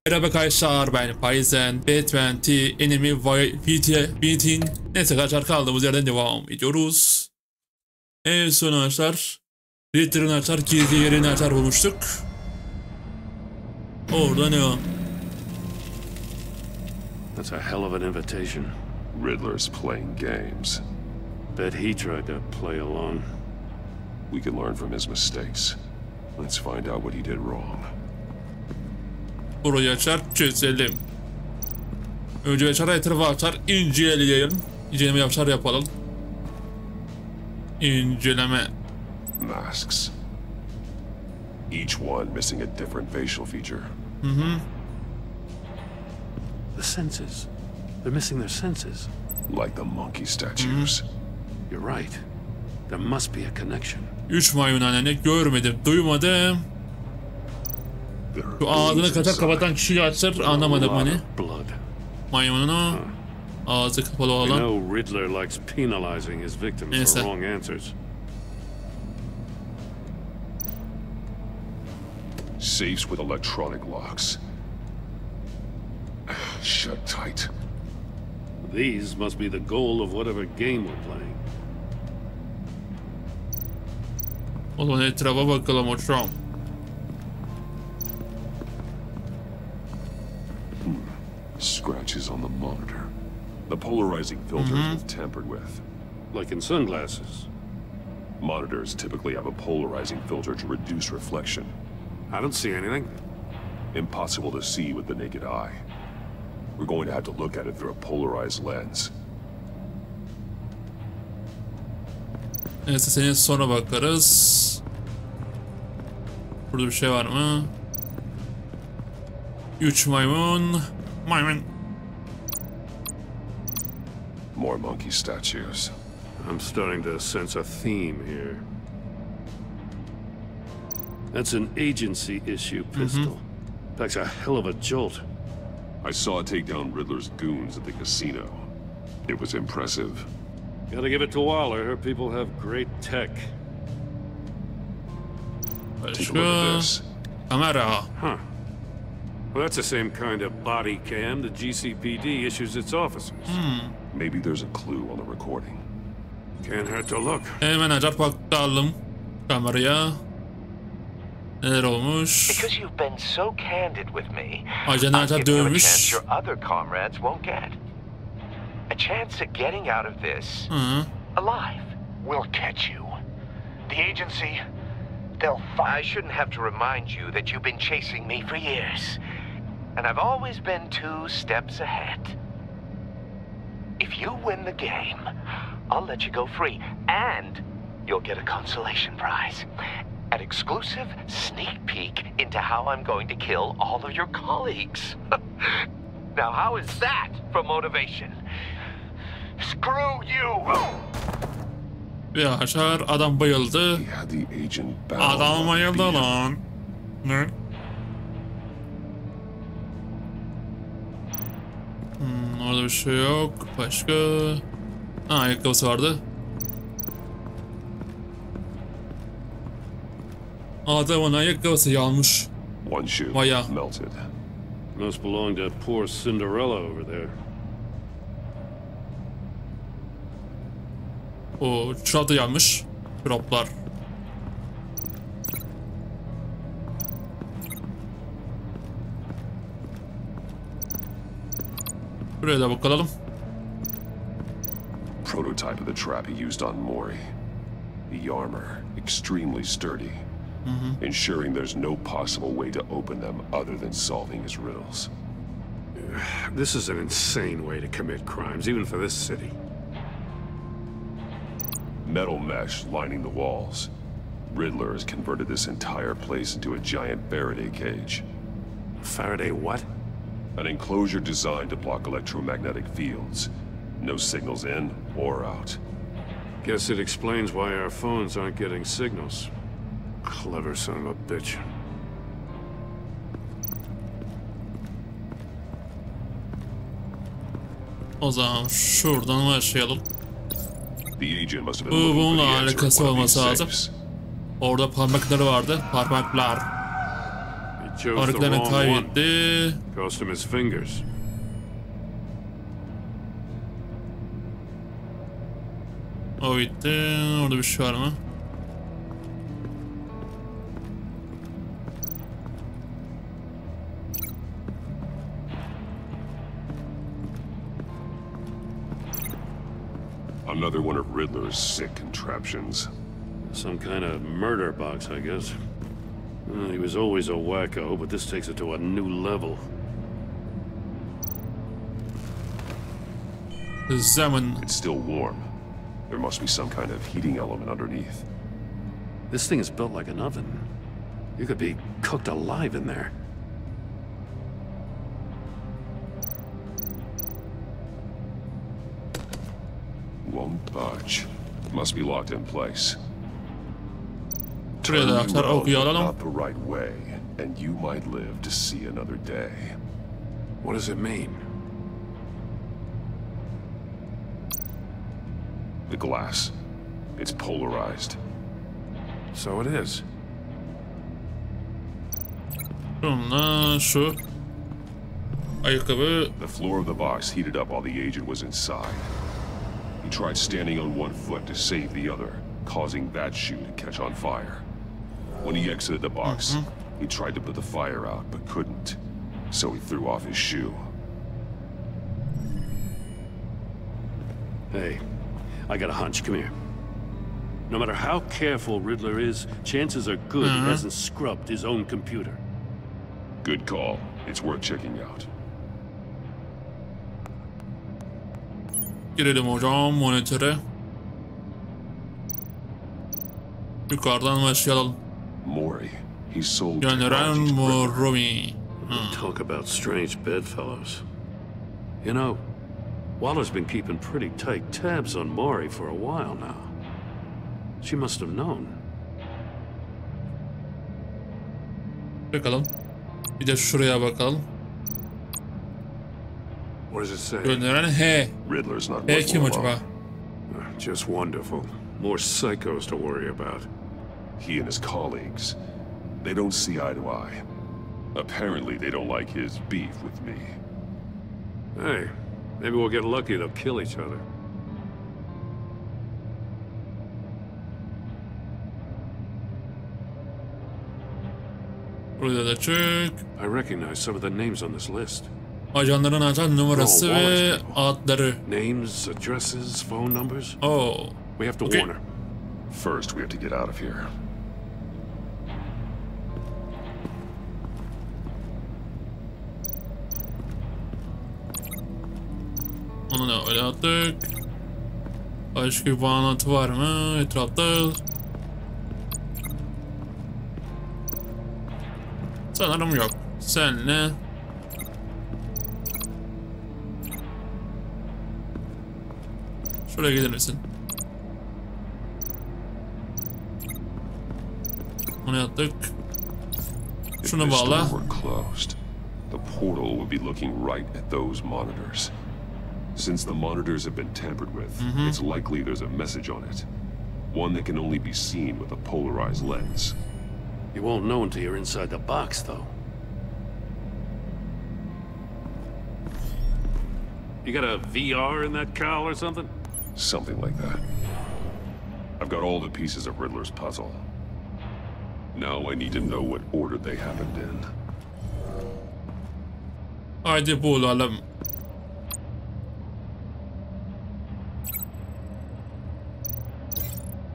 Merhaba arkadaşlar, ben Payzen, Batman, Enemy, Vitin. Neyse arkadaşlar, kaldığımız yerden devam ediyoruz. En son arkadaşlar, Riddler'ın arkadaşlar girdiği yerini arkadaşlar bulmuştuk. Orada ne o? That's a hell of an invitation. Riddler's playing games. Bet he tried to play along. We can learn from his mistakes. Let's find out what he did wrong. Burayı açar çözelim. Önce açar etrafı açar inceleyelim. İnceleme yapalım. İnceleme. Masks. Each one missing a different facial feature. The senses. They're missing their senses. Like the monkey statues. You're right. There must be a connection. 3 maymun anne görmedim, duymadım. Şu ağzını kadar kapatan kişiyi açar, anlamadım hani. Maymunun ağzı kapalı olan. Riddler likes penalizing his victims for wrong answers. Safes with electronic locks. Shut tight. These must be the goal of whatever game we're playing. O zaman etrafa bakalım hocam. Scratches on the monitor. The polarizing filters was tampered with. Like in sunglasses. Monitors typically have a polarizing filter to reduce reflection. I don't see anything. Impossible to see with the naked eye. We're going to have to look at it through a polarized lens. Neyse, senin sonra bakarız. Burada bir şey var mı? 3 maymun. More monkey statues. I'm starting to sense a theme here. That's an agency issue pistol. Packs a hell of a jolt. I saw it take down Riddler's goons at the casino. It was impressive. Gotta give it to Waller. Her people have great tech. Take a look at this. Camera. Huh. Well, that's the same kind of body cam the GCPD issues its officers. Maybe there's a clue on the recording. Can't hurt to look. Hemen açıp bakalım kameraya. Neler olmuş? Because you've been so candid with me, Ajanı I'll açıp give you a dövmüş. chance your other comrades won't get. A chance at getting out of this alive. We'll catch you. The agency, they'll find. I shouldn't have to remind you that you've been chasing me for years. And I've always been 2 steps ahead. If you win the game, I'll let you go free. And you'll get a consolation prize. An exclusive sneak peek into how I'm going to kill all of your colleagues. Now, how is that for motivation? Screw you! Bir açar, adam bayıldı. Adam bayıldı lan. Ne? Orada bir şey yok. Başka... ayakkabısı vardı. Adamın ayakkabısı yanmış. Bayağı. Must belong to poor Cinderella over there. O çorap da yanmış. Çoraplar. Buraya da bakalım. Prototype of the trap he used on Mori. The armor, extremely sturdy. Ensuring there's no possible way to open them other than solving his riddles. This is an insane way to commit crimes, even for this city. Metal mesh lining the walls. Riddler has converted this entire place into a giant Faraday cage. Faraday what? An enclosure designed to block electromagnetic fields. No signals in or out. Guess it explains why our phones aren't getting signals. Clever son of a bitch. O zaman şuradan başlayalım. Bu bununla alakası olması lazım. Orada parmakları vardı. Parmaklar. Chose the Parklarını wrong one. kaybetti. Cost him his fingers. O gitti. Orada bir şey var mı? Another one of Riddler's sick contraptions. Some kind of murder box, I guess. Well, he was always a wacko, but this takes it to a new level. Zaman. It's still warm. There must be some kind of heating element underneath. This thing is built like an oven. You could be cooked alive in there. Won't budge. Must be locked in place. Şuraya da aktar okuyor alalım. Not the right way, and you might live to see another day. What does it mean? The glass. It's polarized. So it is. Şunla şu. Ayakkabı. The floor of the box heated up while the agent was inside. He tried standing on one foot to save the other, causing that shoe to catch on fire. When he exited the box, he tried to put the fire out, but couldn't. So he threw off his shoe. Hey, I got a hunch. Come here. No matter how careful Riddler is, chances are good he hasn't scrubbed his own computer. Good call. It's worth checking out. Girelim hocam monitöre. Yukarıdan başlayalım. Mori. He sold Gönderen technology to Riddler. Moromi. Talk about strange bedfellows. You know, Waller's been keeping pretty tight tabs on Maury for a while now. She must have known. Bakalım. Bir de şuraya bakalım. What does it say? Gönderen H. Riddler's not H working kim alone. acaba? Just wonderful. More psychos to worry about. He and his colleagues, they don't see eye to eye. Apparently, they don't like his beef with me. Hey, maybe we'll get lucky. They'll kill each other. Burada da çık. I recognize some of the names on this list. Ajanların ajan numarası ve adları. Names, addresses, phone numbers. Oh. We have to Okay. warn her. First, we have to get out of here. Onu da öyle attık. Başka bir bağlantı var mı etrafta? Sanırım yok. Senle. Şuraya gelir misin? Onu yaptık. If Şunu this door bağla. were closed, the portal would be looking right at those monitors. Since the monitors have been tampered with, it's likely there's a message on it. One that can only be seen with a polarized lens. You won't know until you're inside the box, though. You got a VR in that cowl or something? Something like that. I've got all the pieces of Riddler's puzzle. Now I need to know what order they happened in. Haydi bulalım.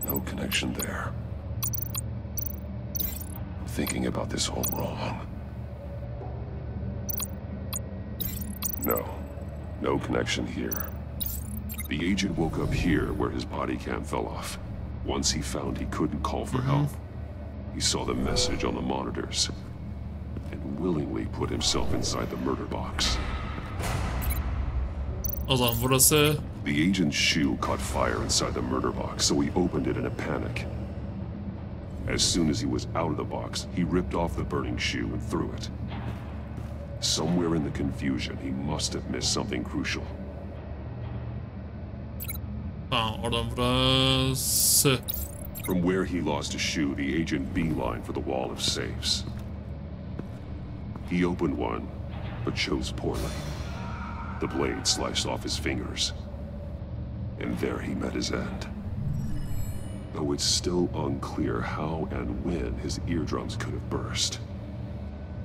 No connection there. I'm thinking about this all wrong. No connection here. The agent woke up here where his body cam fell off. Once he found he couldn't call for help, he saw the message on the monitors and willingly put himself inside the murder box. O zaman burası. The agent's shoe caught fire inside the murder box, so he opened it in a panic. As soon as he was out of the box, he ripped off the burning shoe and threw it. Somewhere in the confusion, he must have missed something crucial. Tamam, oradan burası. From where he lost his shoe, the agent beelined for the wall of safes. He opened one, but chose poorly. The blade sliced off his fingers. And there he met his end. Though it's still unclear how and when his eardrums could have burst.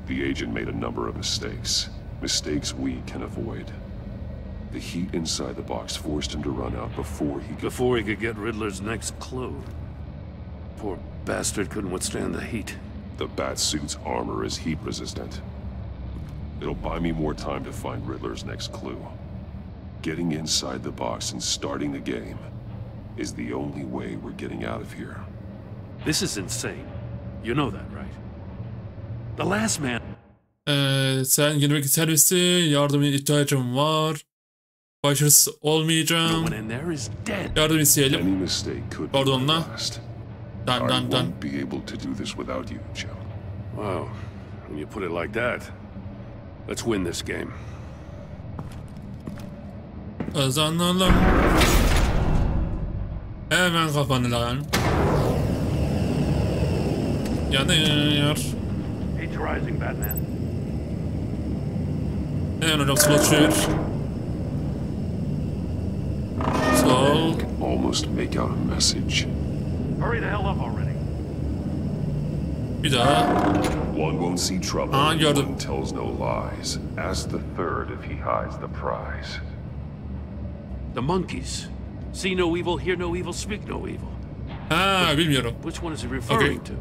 The agent made a number of mistakes. Mistakes we can avoid. The heat inside the box forced him to run out before he could get Riddler's next clue. Poor bastard couldn't withstand the heat. The Batsuit's armor is heat resistant. It'll buy me more time to find Riddler's next clue. Getting inside the box and starting the game is the only way we're getting out of here. This is insane. You know that, right? The last man... Sen girmek ister misin? Yardımına ihtiyacım var. Başarısız olmayacağım. Yardım isteyelim. Any mistake could be Pardon my lan. last. Dun I dun dun. won't be able to do this without you, Jim. Wow. When you put it like that, let's win this game. Kazanalım. Hemen kafanı lan. Yanıyor. He's rising, Batman. Hemen hocam slot çevir. Sol. I can almost make out a message. Hurry the hell up already. Bir daha. One won't see trouble if gördüm. one tells no lies. Ask the third if he hides the prize. The monkeys. See no evil, hear no evil, speak no evil. Ha, bilmiyorum. Which one is he referring to?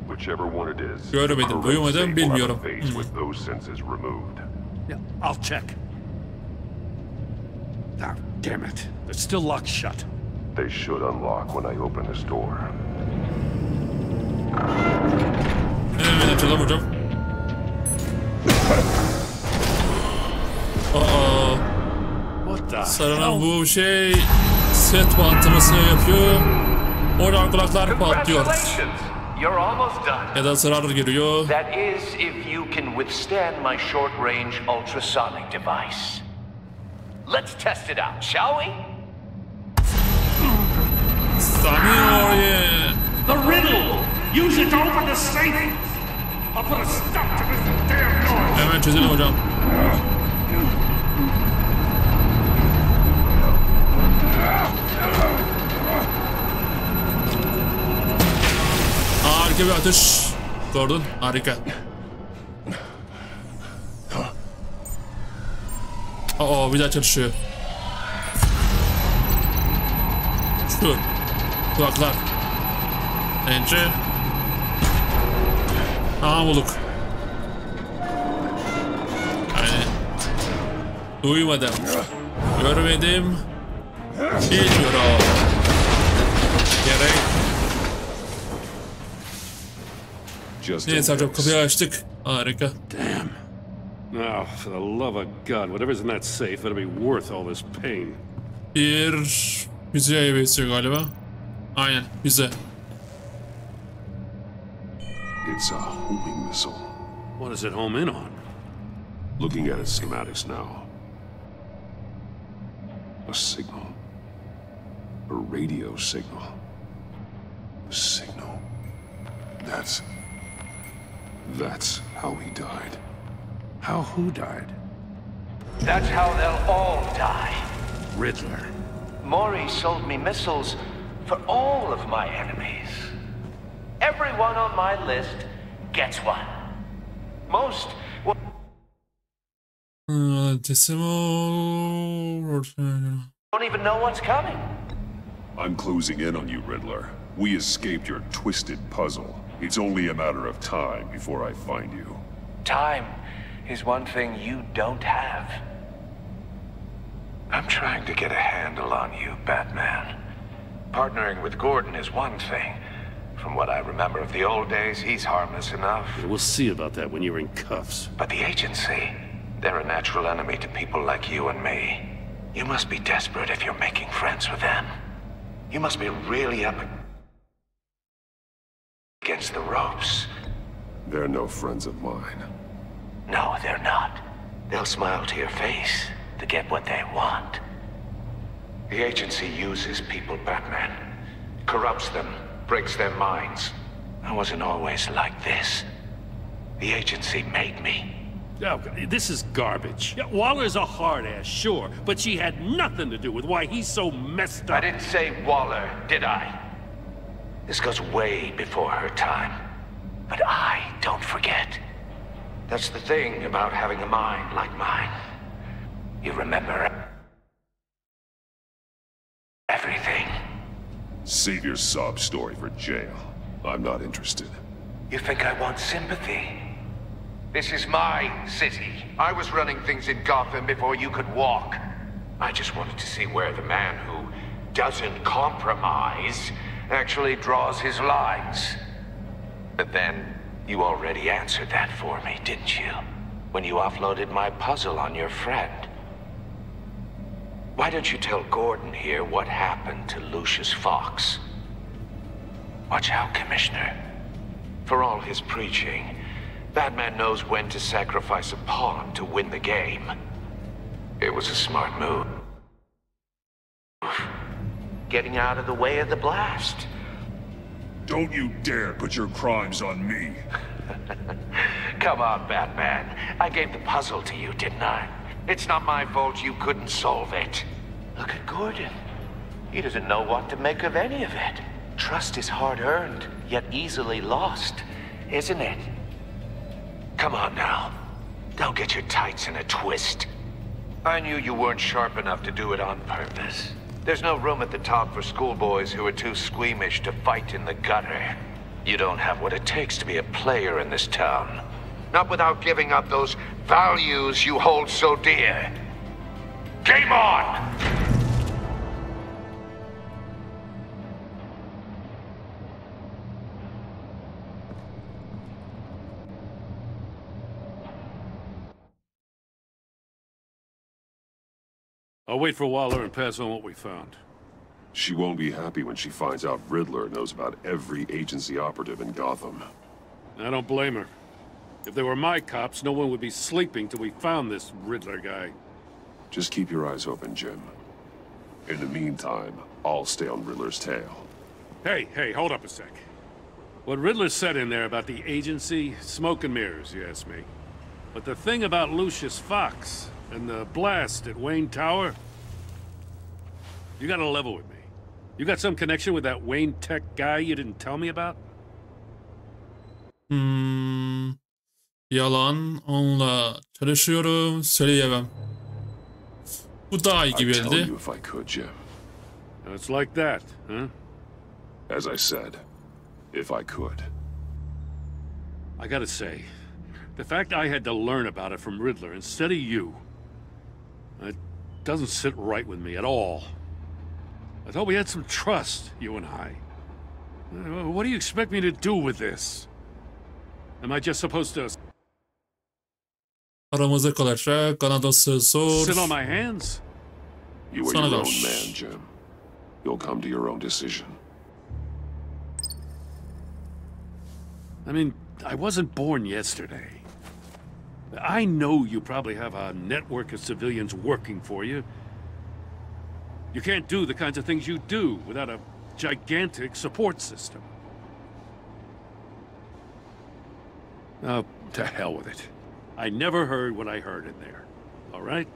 Whichever one it is. Görmedim, the duymadım, correct state will have bilmiyorum. a face with those senses removed. Yeah, I'll check. Ah, damn it. They're still locked shut. They should unlock when I open this door. Hemen açalım hocam. Aa, What the sarılan hell? bu şey set patlaması yapıyor. Oradan kulaklar patlıyor. Congratulations! You're almost done. Ya da zarar geliyor. That is, if you can withstand my short-range ultrasonic device. Let's test it out, shall we? Sanıyor ya. The riddle! Use it to open the safe! I'll put a stop to this damn noise! Hemen çözelim hocam. Harika bir atış. Gördün? Harika. Aa, bir daha çalışıyor. Şu. Kulaklar. Ence. Aha bulduk. Aynen. Duymadım. Görmedim. Bilmiyorum. Gerek. Neyse hocam kapıyı açtık. Harika. Damn. Now, for the love of God, whatever's in that safe, it'll be worth all this pain. Bir füzeye benziyor galiba. Aynen füze. It's a homing missile. What does it home in on? Looking at its schematics now. A signal. A radio signal. A signal. That's how he died. How who died? That's how they'll all die. Riddler. Maury sold me missiles for all of my enemies. Everyone on my list gets one. Most Decimal. don't even know what's coming. I'm closing in on you, Riddler. We escaped your twisted puzzle. It's only a matter of time before I find you. Time is one thing you don't have. I'm trying to get a handle on you, Batman. Partnering with Gordon is one thing. From what I remember of the old days, he's harmless enough. We'll see about that when you're in cuffs. But the agency, they're a natural enemy to people like you and me. You must be desperate if you're making friends with them. You must be really up against the ropes. They're no friends of mine. No, they're not. They'll smile to your face to get what they want. The agency uses people, Batman. Corrupts them, breaks their minds. I wasn't always like this. The agency made me. Oh, this is garbage. Yeah, Waller's a hard-ass, sure, but she had nothing to do with why he's so messed up. I didn't say Waller, did I? This goes way before her time. But I don't forget. That's the thing about having a mind like mine. You remember everything. Save your sob story for jail. I'm not interested. You think I want sympathy? This is my city. I was running things in Gotham before you could walk. I just wanted to see where the man who doesn't compromise actually draws his lines. But then, you already answered that for me, didn't you? When you offloaded my puzzle on your friend. Why don't you tell Gordon here what happened to Lucius Fox? Watch out, Commissioner. For all his preaching, Batman knows when to sacrifice a pawn to win the game. It was a smart move. Getting out of the way of the blast. Don't you dare put your crimes on me. Come on, Batman. I gave the puzzle to you, didn't I? It's not my fault you couldn't solve it. Look at Gordon. He doesn't know what to make of any of it. Trust is hard-earned, yet easily lost, isn't it? Come on now. Don't get your tights in a twist. I knew you weren't sharp enough to do it on purpose. There's no room at the top for schoolboys who are too squeamish to fight in the gutter. You don't have what it takes to be a player in this town. Not without giving up those values you hold so dear. Game on! I'll wait for Waller and pass on what we found. She won't be happy when she finds out Riddler knows about every agency operative in Gotham. I don't blame her. If they were my cops, no one would be sleeping till we found this Riddler guy. Just keep your eyes open, Jim. In the meantime, I'll stay on Riddler's tail. Hey, hold up a sec. What Riddler said in there about the agency, smoke and mirrors, you ask me. But the thing about Lucius Fox and the blast at Wayne Tower, you gotta level with me. You got some connection with that Wayne Tech guy you didn't tell me about? Yalan, onunla çalışıyorum, söyleyemem. Bu daha iyi gibi I'd tell geldi. you if I could, Jim. It's like that, huh? As I said, if I could. I gotta say, the fact I had to learn about it from Riddler instead of you, it doesn't sit right with me at all. I thought we had some trust, you and I. What do you expect me to do with this? Am I just supposed to Aramızda kalacak, Kanada'sı zor. sit on my hands? You are Son of your a own man, Jim. You'll come to your own decision. I mean, I wasn't born yesterday. I know you probably have a network of civilians working for you. You can't do the kinds of things you do without a gigantic support system. Oh, to hell with it. I never heard what I heard in there. All right?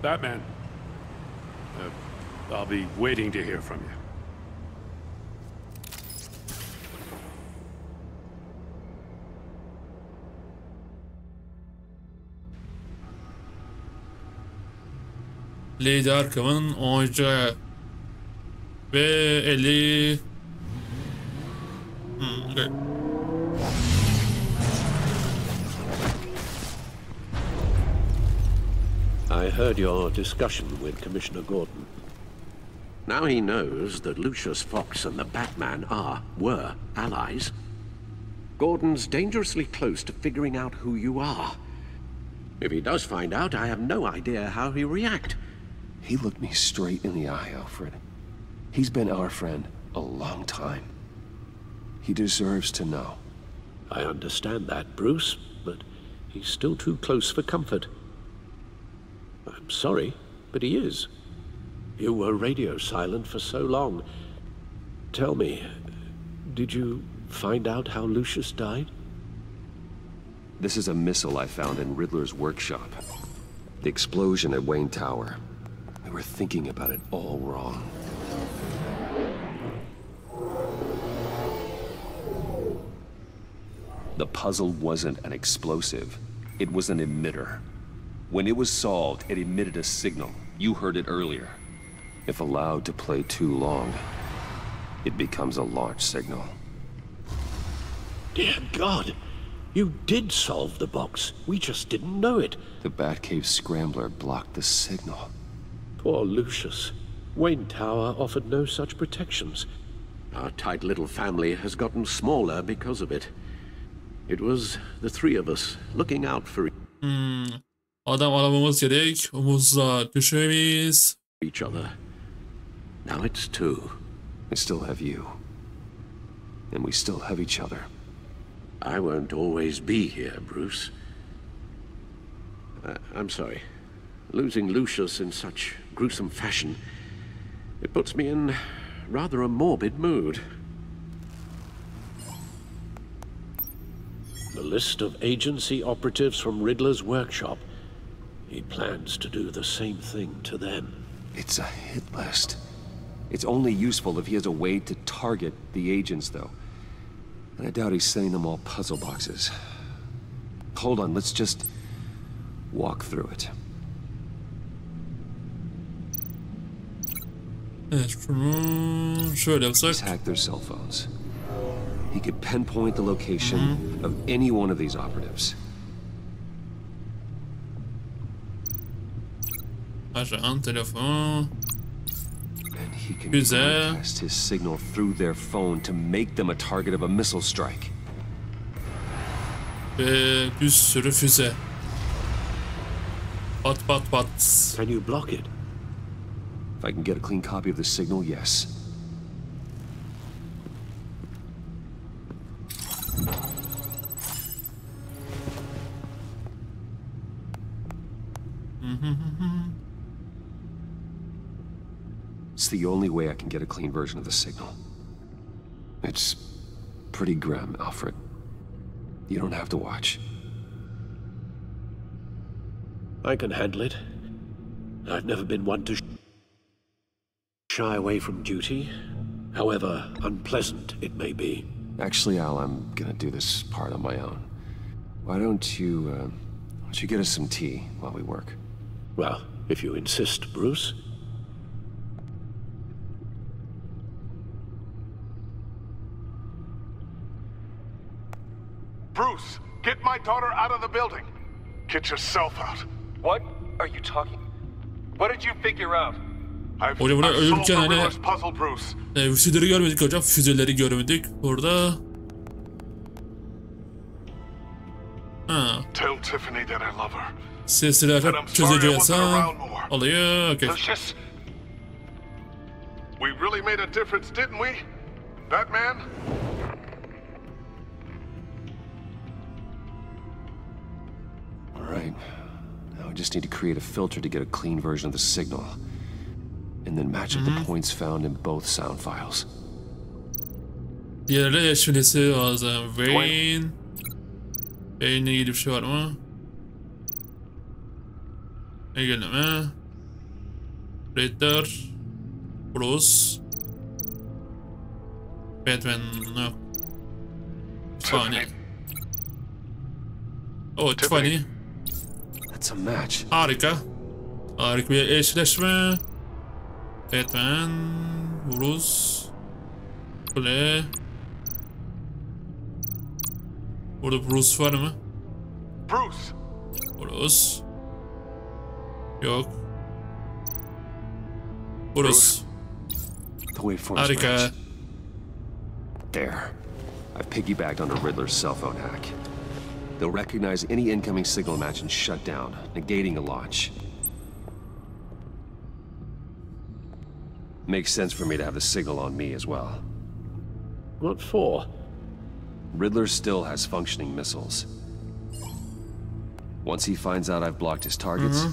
Batman. I'll be waiting to hear from you. Lady Arkham'ın oyuncağı ve 50 okay. I heard your discussion with Commissioner Gordon. Now he knows that Lucius Fox and the Batman were allies. Gordon's dangerously close to figuring out who you are. If he does find out, I have no idea how he'll react. He looked me straight in the eye, Alfred. He's been our friend a long time. He deserves to know. I understand that, Bruce, but he's still too close for comfort. I'm sorry, but he is. You were radio silent for so long. Tell me, did you find out how Lucius died? This is a missile I found in Riddler's workshop. The explosion at Wayne Tower. We were thinking about it all wrong. The puzzle wasn't an explosive. It was an emitter. When it was solved, it emitted a signal. You heard it earlier. If allowed to play too long, it becomes a launch signal. Dear God, you did solve the box. We just didn't know it. The Batcave scrambler blocked the signal. Poor Lucius. Wayne Tower offered no such protections. Our tight little family has gotten smaller because of it. It was the three of us looking out for Adam aramamız gerek. Omuzla düşmemeyiz. each other. Now it's two. We still have you. And we still have each other. I won't always be here, Bruce. I'm sorry. Losing Lucius in such gruesome fashion, it puts me in rather a morbid mood. The list of agency operatives from Riddler's workshop. He plans to do the same thing to them. It's a hit list. It's only useful if he has a way to target the agents, though. And I doubt he's sending them all puzzle boxes. Hold on, let's just walk through it. Evet, şunu şöyle He's yapsak. hacked their cell phones. He could pinpoint the location of any one of these operatives. Ajan, telefon. And he can Güzel. broadcast his signal through their phone to make them a target of a missile strike. Ve bir sürü füze. Pat pat pat. Can you block it? If I can get a clean copy of the signal, yes. It's the only way I can get a clean version of the signal. It's pretty grim, Alfred. You don't have to watch. I can handle it. I've never been one to shy away from duty, however unpleasant it may be. Actually, Al, I'm gonna do this part on my own. Why don't you get us some tea while we work? Well, if you insist, Bruce. Bruce, get my daughter out of the building. Get yourself out. What are you talking? What did you figure out? I've Hocam burada solved ölürken the hani Riddler's puzzle, Bruce. füzeleri görmedik hocam. Füzeleri görmedik. Burada. Ha. Tell Tiffany that I love her. Sesleri açıp çözeceğiz ha. Alıyor. Okay. Lucius, we really made a difference, didn't we? That man? All right. Now I just need to create a filter to get a clean version of the signal. And then match up the points found in both sound files. Diğerleri eşleşmesi lazım. Wayne. Wayne'le ilgili bir şey var mı? Eğlenme. Riddler. Bruce. Batman. No. Tiffany. Oh, Tiffany. That's a match. Harika. Harika bir eşleşme. Batman. Bruce. Kule. Burada Bruce var mı? Bruce. Bruce. Yok. Bruce. The waveform's Harika. matched. There. I've piggybacked onto Riddler's cell phone hack. They'll recognize any incoming signal match and shut down, negating a launch. Makes sense for me to have the signal on me as well. What for? Riddler still has functioning missiles. Once he finds out I've blocked his targets,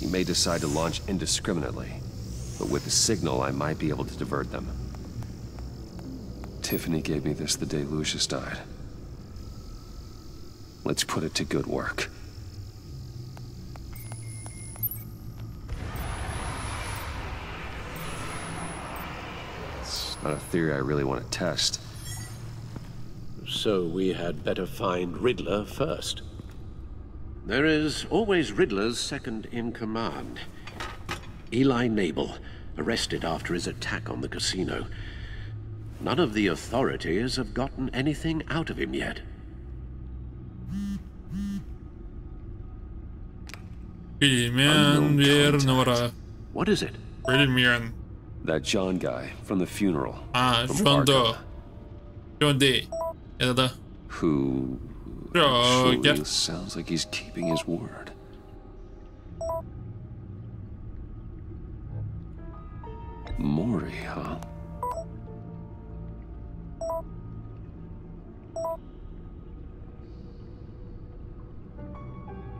he may decide to launch indiscriminately. But with the signal, I might be able to divert them. Tiffany gave me this the day Lucius died. Let's put it to good work. It's not a theory I really want to test. So we had better find Riddler first. There is always Riddler's second in command. Eli Nabel, arrested after his attack on the casino. None of the authorities have gotten anything out of him yet. What is it? That John guy from the funeral. John Doe. John D. Who actually sounds like he's keeping his word. Maury, huh?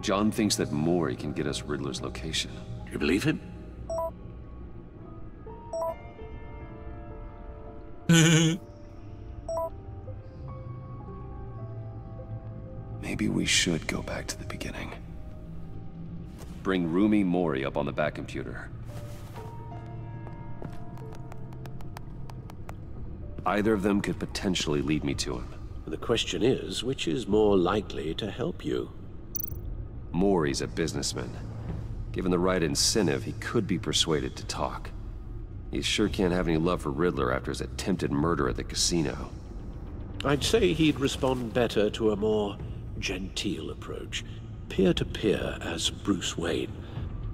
John thinks that Maury can get us Riddler's location. You believe him? Maybe we should go back to the beginning. Bring Roomy Maury up on the back computer. Either of them could potentially lead me to him. The question is, which is more likely to help you? Maury's a businessman. Given the right incentive, he could be persuaded to talk. He sure can't have any love for Riddler after his attempted murder at the casino. I'd say he'd respond better to a more genteel approach, peer-to-peer as Bruce Wayne.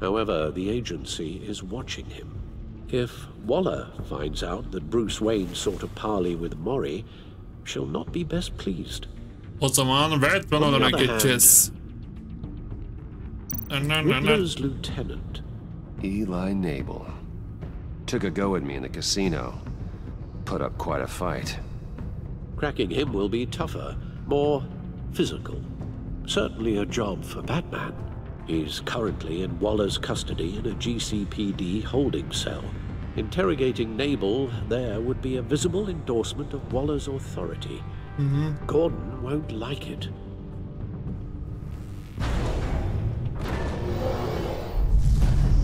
However, the agency is watching him. If Waller finds out that Bruce Wayne sought a parley with Maury, she'll not be best pleased. O zaman Batman olarak geçeceğiz. Riddler's lieutenant, Eli Nabel, took a go at me in the casino. Put up quite a fight. Cracking him will be tougher, more physical. Certainly a job for Batman. He's currently in Waller's custody in a GCPD holding cell. Interrogating Nabel there would be a visible endorsement of Waller's authority. Gordon won't like it.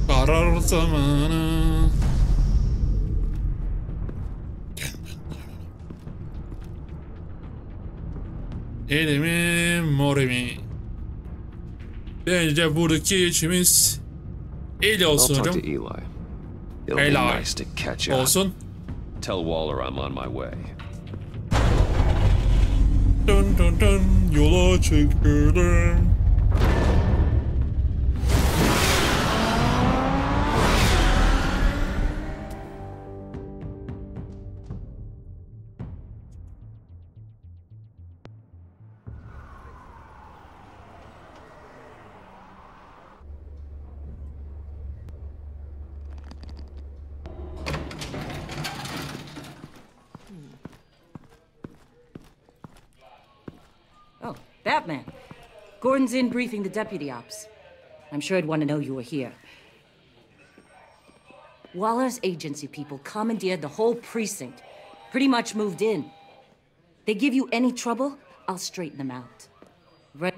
Karar zamanı. Elimi morimi. Bence buradaki işimiz Eli olsun hocam. Eli olsun. Tell Waller I'm on my way. Dun dun dun, yola çıkıyorum. Batman. Gordon's in briefing the deputy ops. I'm sure I'd want to know you were here. Waller's agency people commandeered the whole precinct. Pretty much moved in. They give you any trouble, I'll straighten them out. Right?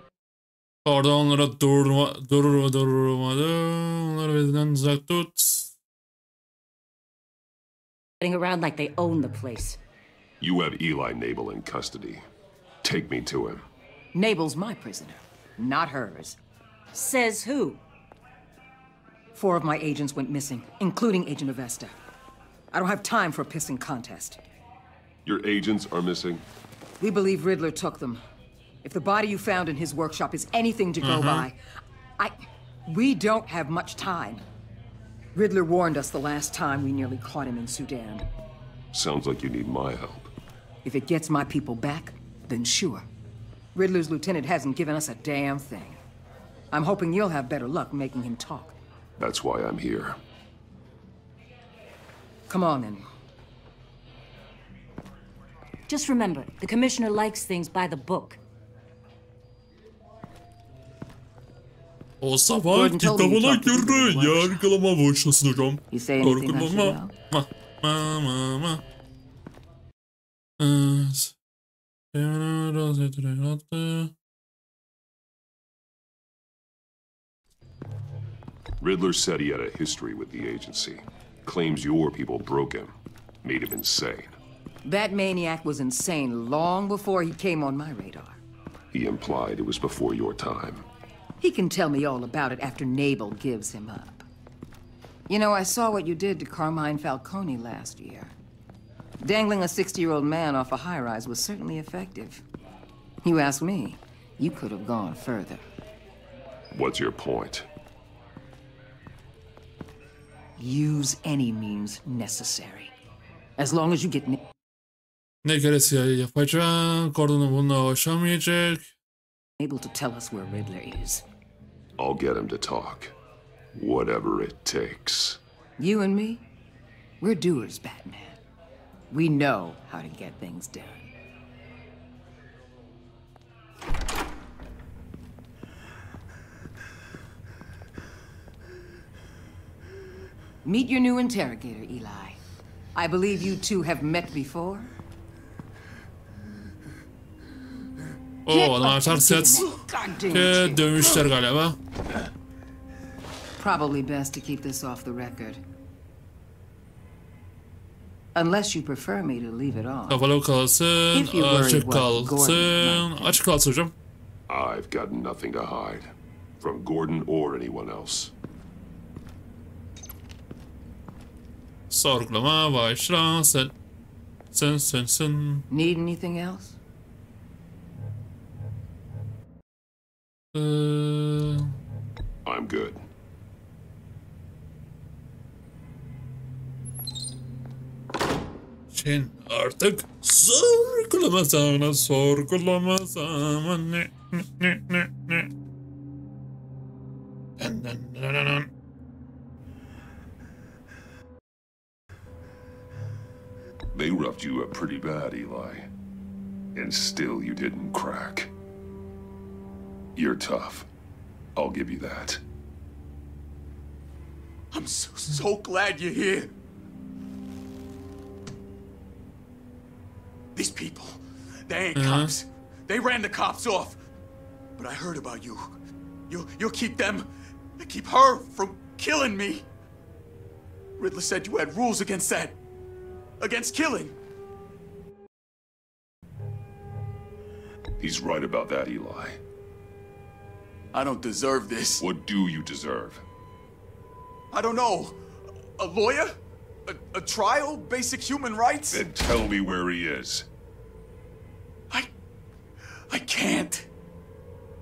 Orada onlara durmadı. Onları bizden uzak tut. Getting around like they own the place. You have Eli Nabel in custody. Take me to him. Nabel's my prisoner, not hers. Says who? 4 of my agents went missing, including Agent Avesta. I don't have time for a pissing contest. Your agents are missing? We believe Riddler took them. If the body you found in his workshop is anything to go by, we don't have much time. Riddler warned us the last time we nearly caught him in Sudan. Sounds like you need my help. If it gets my people back, then sure. Riddler's lieutenant hasn't given us a damn thing. I'm hoping you'll have better luck making him talk. That's why I'm here. Come on, then. Just remember, the commissioner likes things by the book. O sabah kitabına göre yargılama boşlasın hocam. You say anything I should know? Riddler said he had a history with the agency. Claims your people broke him, made him insane. That maniac was insane long before he came on my radar. He implied it was before your time. He can tell me all about it after Nabel gives him up. You know, I saw what you did to Carmine Falcone last year. Dangling a 60-year-old man off a high-rise was certainly effective. You ask me, you could have gone further. What's your point? Use any means necessary. As long as you get... Ne gerekiyor yapacağım? Gordon'un bununla hoşlanmayacak. Able to tell us where Riddler is. I'll get him to talk. Whatever it takes. You and me, we're doers, Batman. We know how to get things done. Meet your new interrogator, Eli. I believe you two have met before. Arkadaşlar set dövmüşler galiba. Probably best to keep this off the record. Unless you prefer me to leave it on. Kapalı kalsın, açık kalsın. Açık kalsın hocam. I've got nothing to hide. From Gordon or anyone else. Sorgulama başlasın. Sen. Need anything else? I'm good. Sen artık sorgulama ne. They roughed you up pretty bad, Eli. And still you didn't crack. You're tough. I'll give you that. I'm so glad you're here. These people, they ain't cops. They ran the cops off. But I heard about you. You'll keep them, keep her from killing me. Riddler said you had rules against that. Against killing. He's right about that, Eli. I don't deserve this. What do you deserve? I don't know. A lawyer? A trial? Basic human rights? Then tell me where he is. I can't.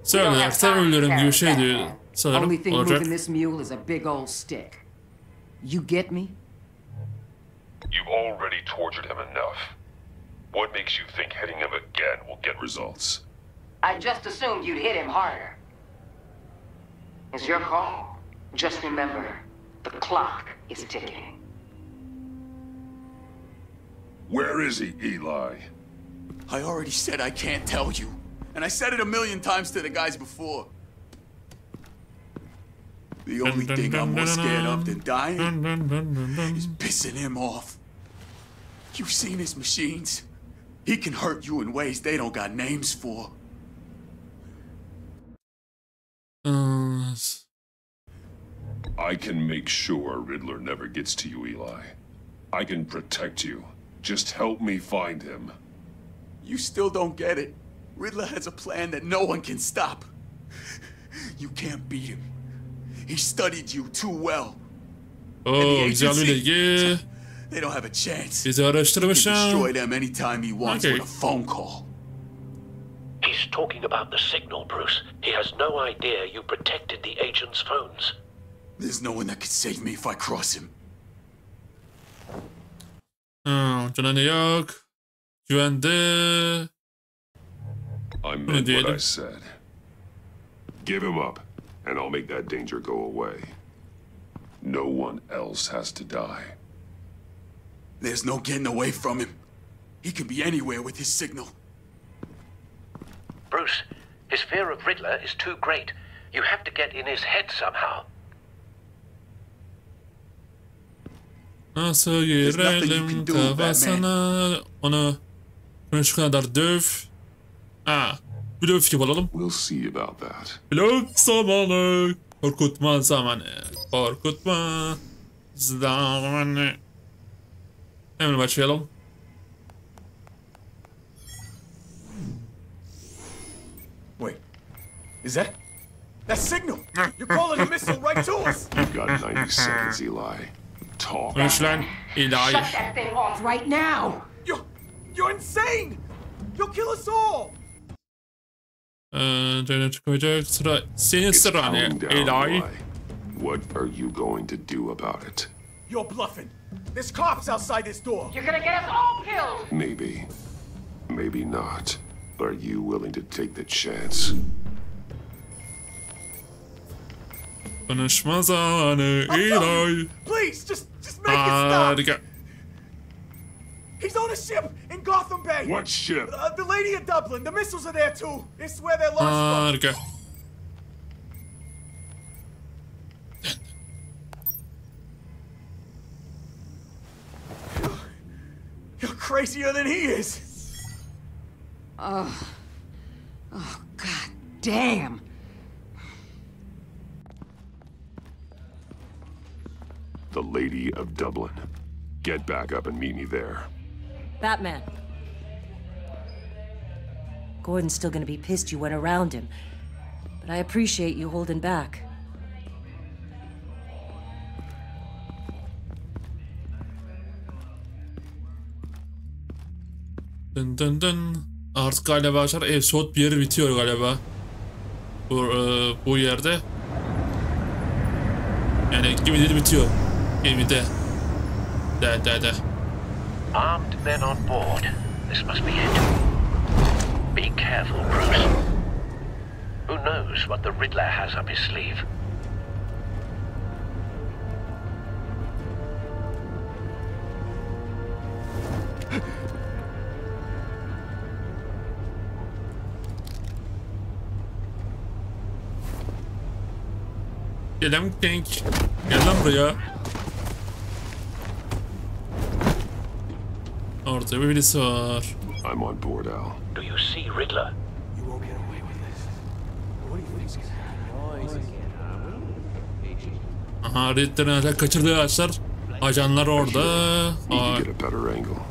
Söylerse ölürüm gibi şey diyor. Sanırım Only thing olacak. moving this mule is a big old stick. You get me? You've already tortured him enough. What makes you think hitting him again will get results? I just assumed you'd hit him harder. It's your call. Just remember, the clock is ticking. Where is he, Eli? I already said I can't tell you. And I said it 1,000,000 times to the guys before. The only thing I'm more scared of than dying is pissing him off. You've seen his machines. He can hurt you in ways they don't got names for. I can make sure Riddler never gets to you, Eli. I can protect you. Just help me find him. You still don't get it. Riddler has a plan that no one can stop. You can't beat him. He studied you too well. Güzel. They don't have a chance. Bizi He araştırmışım. can destroy them anytime he wants with a phone call. He's talking about the signal, Bruce. He has no idea you protected the agent's phones. There's no one that can save me if I cross him. Canı yok. Güvende. I meant what I said. Give him up, and I'll make that danger go away. No one else has to die. There's no getting away from him. He can be anywhere with his signal. Bruce, his fear of Riddler is too great. You have to get in his head somehow. Nasıl girelim kafasına onu Bunu şu kadar döv. Ha. Blöf yapalım. We'll see about that. Blöf zamanı. Korkutma zamanı. Korkutma zamanı. Hemen başlayalım. Wait, is that signal? You're calling a missile right to us. You've got 90 seconds, Eli. Talk. Konuş lan Eli. Shut that thing off right now. You're insane. You'll kill us all. Canı çıkacak sıra senin sıran ya Eli. What are you going to do about it? You're bluffing. There's cops outside this door. You're gonna get us all killed. Maybe. Maybe not. Are you willing to take the chance? Konuşma zamanı Eli. Please, just make it stop. Harika. He's on a ship in Gotham Bay. What ship? The Lady of Dublin. The missiles are there too. It's where they're launched Harika. from. You're crazier than he is. Oh, god damn. The Lady of Dublin. Get back up and meet me there. Batman. Gordon's still gonna be pissed you went around him, but I appreciate you holding back. Dın dın dın. Artık galiba arkadaşlar episode 1 bitiyor galiba. Bu yerde. Yani gemide bitiyor. Gemide. De. Armed men on board. This must be it. Be careful, Bruce. Who knows what the Riddler has up his sleeve? Gel Tank. Gel lan buraya. Orada birisi var. I'm on board, Al. Do you see Riddler? You won't get away with this. What do you think's gonna happen? Aha, Riddler'ın kaçırdığı arkadaşlar. Ajanlar orada. Need to get a better angle.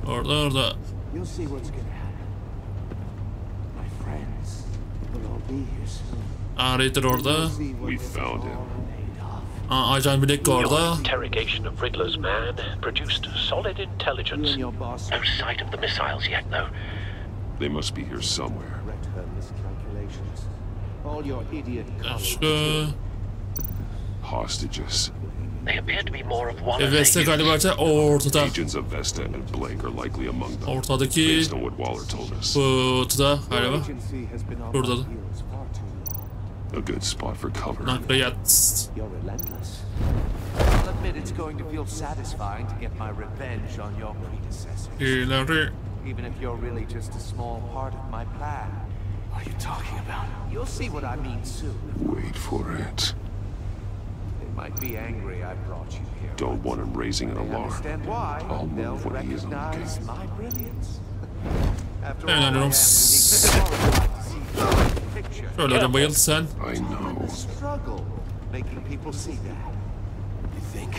Orada. You'll see what's gonna happen. My friends will all be here soon. Riddler orada. We found him. Ajan Black orada. Interrogation of Riddler's man produced solid intelligence. No sight of the missiles yet, though. They must be here somewhere. All your idiot hostages. They appear to be more of one. Vesta galiba ortada. Agents of Vesta and Blake are likely among them. Ortadaki. Based on what Waller told us. Ortada galiba. Burada. A good spot for cover. Nakliyat. You're relentless. I'll admit it's going to feel satisfying to get my revenge on your predecessors. Seyirleri. Even if you're really just a small part of my plan. What are you talking about? You'll see what I mean soon. Wait for it. They might be angry I brought you here. Don't want him raising an alarm. Understand why? I'll move when he is on the Recognize gate. my brilliance. After all, Aynen I am öyle. Şöyle de bayıl sen. I know. Struggle making people see that. You think?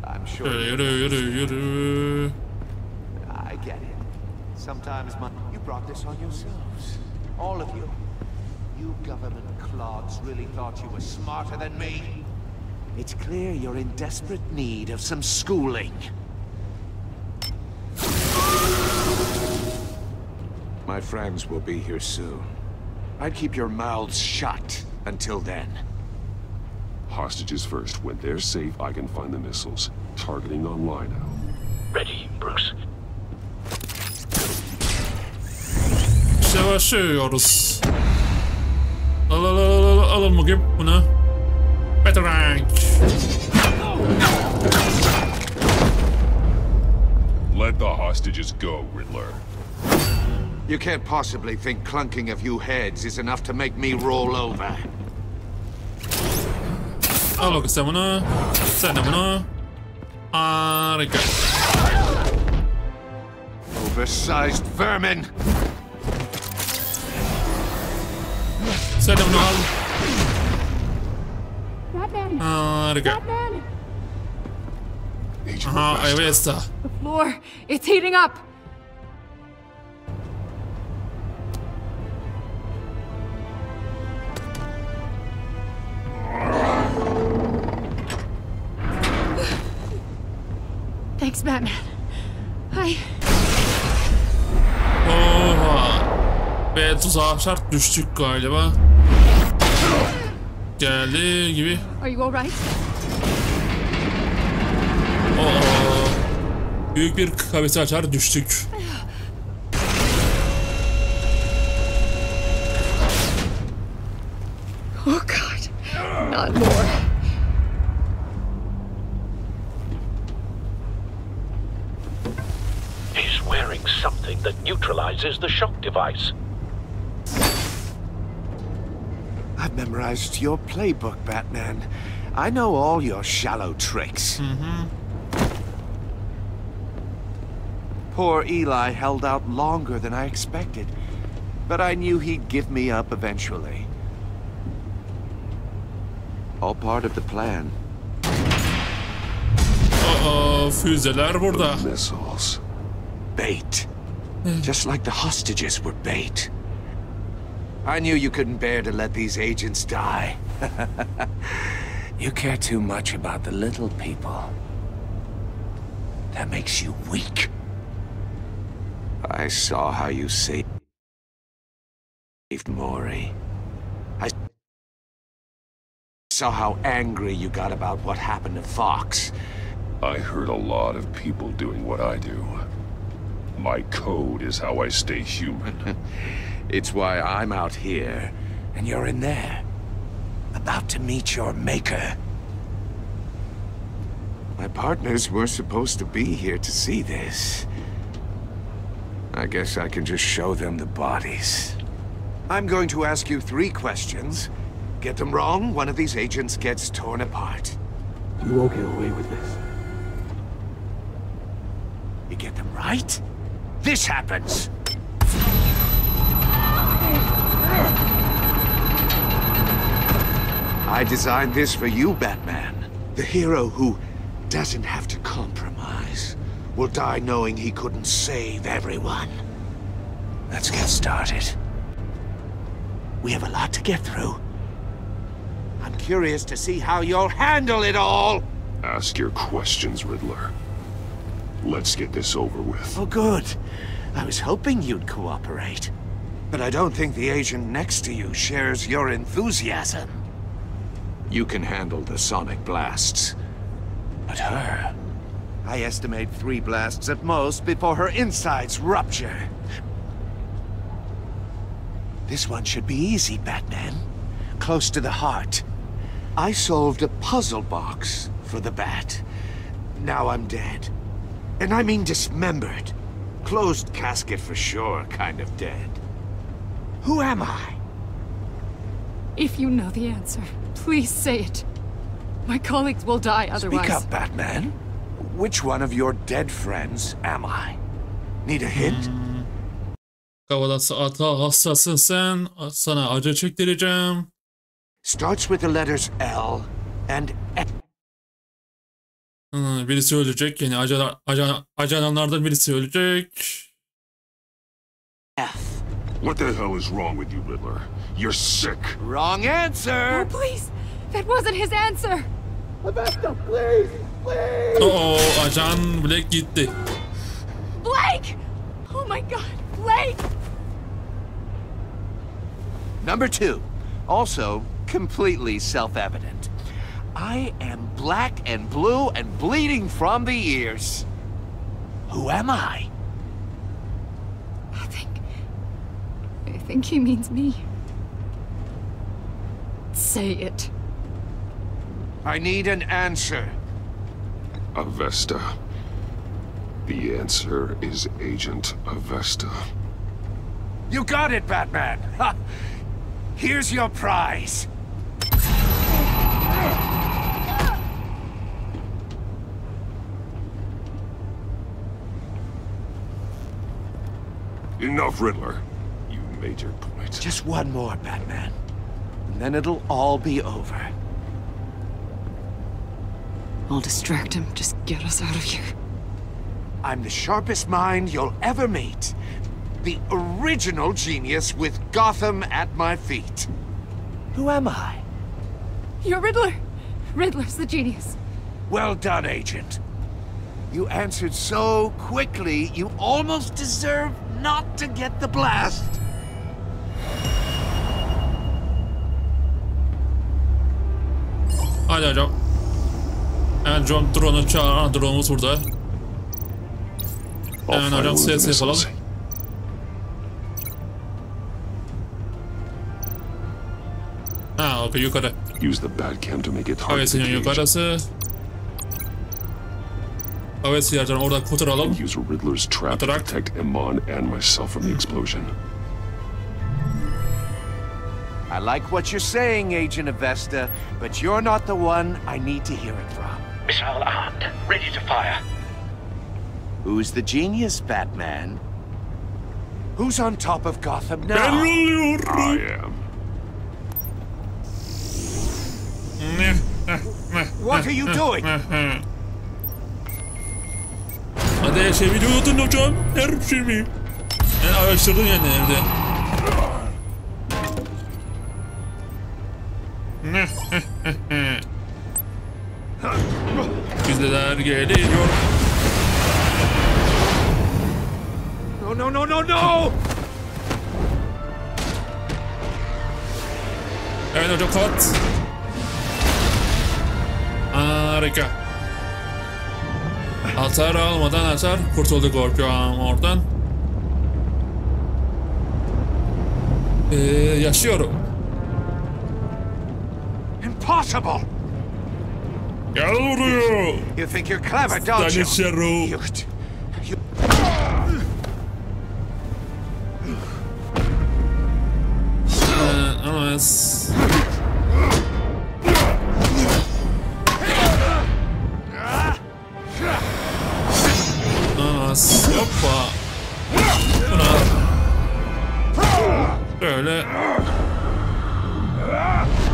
I'm sure. Yürü. I get it. Sometimes you brought this on yourselves. All of you. You government clods really thought you were smarter than me. It's clear you're in desperate need of some schooling. My friends will be here soon. I'd keep your mouths shut until then. Hostages first. When they're safe, I can find the missiles. Targeting online now. Ready, Bruce. İşte başlıyoruz. Alalım bakayım bunu. Better rank. Let the hostages go, Riddler. You can't possibly think clunking a few heads is enough to make me roll over. Al bakayım sen bunu. Sen de bunu. Harika. Oversized vermin. Sen de bunu al. Batman. Harika. Batman. Aha, evet. The floor, it's heating up. Thanks, Batman. Oha. Ve tuzağa şart düştük galiba. Geldi gibi. Are you all right? Büyük bir kafesi açar düştük. Oh God, not more. He's wearing something that neutralizes the shock device. I've memorized your playbook, Batman. I know all your shallow tricks. Poor Eli held out longer than I expected, but I knew he'd give me up eventually. All part of the plan. Füzeler burada. Missiles. Bait. Just like the hostages were bait. I knew you couldn't bear to let these agents die. You care too much about the little people. That makes you weak. I saw how you saved Maury. I saw how angry you got about what happened to Fox. I heard a lot of people doing what I do. My code is how I stay human. It's why I'm out here, and you're in there. About to meet your maker. My partners were supposed to be here to see this. I guess I can just show them the bodies. I'm going to ask you 3 questions. Get them wrong, one of these agents gets torn apart. You won't get away with this. You get them right, this happens. I designed this for you, Batman. The hero who doesn't have to compromise will die knowing he couldn't save everyone. Let's get started. We have a lot to get through. I'm curious to see how you'll handle it all. Ask your questions, Riddler. Let's get this over with. Oh, good. I was hoping you'd cooperate. But I don't think the agent next to you shares your enthusiasm. You can handle the sonic blasts. But her... I estimate 3 blasts at most before her insides rupture. This one should be easy, Batman. Close to the heart. I solved a puzzle box for the Bat. Now I'm dead. And I mean dismembered. Closed casket for sure, kind of dead. Who am I? If you know the answer, please say it. My colleagues will die otherwise. Speak up, Batman. Which one of your dead friends am I? Need a hint? Kavalası ata hassasın sen. Sana acı çektireceğim. Starts with the letters L and F. Birisi ölecek. Yani ajanlardan birisi ölecek. F. What the hell is wrong with you, Riddler? You're sick. Wrong answer. Oh, please. That wasn't his answer. Almaktadır, please. Please. Ajan Blake gitti. Blake! Oh my God, Blake! Number 2. Also completely self-evident. I am black and blue and bleeding from the ears. Who am I? I think he means me. Say it. I need an answer. Avesta. The answer is Agent Avesta. You got it, Batman! Ha! Here's your prize. Enough, Riddler. You made your point. Just one more, Batman. And then it'll all be over. I'll distract him. Just get us out of here. I'm the sharpest mind you'll ever meet. The original genius with Gotham at my feet. Who am I? You're Riddler. Riddler's the genius. Well done, Agent. You answered so quickly, you almost deserve not to get the blast. Hadi hocam. Hemen John drone'u çağıran drone'umuz burada. Hemen hocam ses yapalım. Ha, okey, yukarı. Use the Batcam to make it hard. Evet, senin yukarısı. Evet, silahcan orada kurtaralım. Use Riddler's trap to protect Iman and myself from the explosion. I like what you're saying, Agent of Vesta, but you're not the one I need to hear it from. Missile armed, ready to fire. Who's the genius, Batman? Who's on top of Gotham now? I am. What are you doing? Hadi çeviriyordun hocam. Her şeyi. Yani araştırdın yani evde. Güzeller geliyor. No, no, no, no, no! Evet hocam, kat. Harika. Hasar almadan hasar kurtulduk hocam oradan. Yaşıyorum. Impossible! Gel buraya. You think you're clever, don't you? Anas. Anas. Hoppa. Buna. Böyle.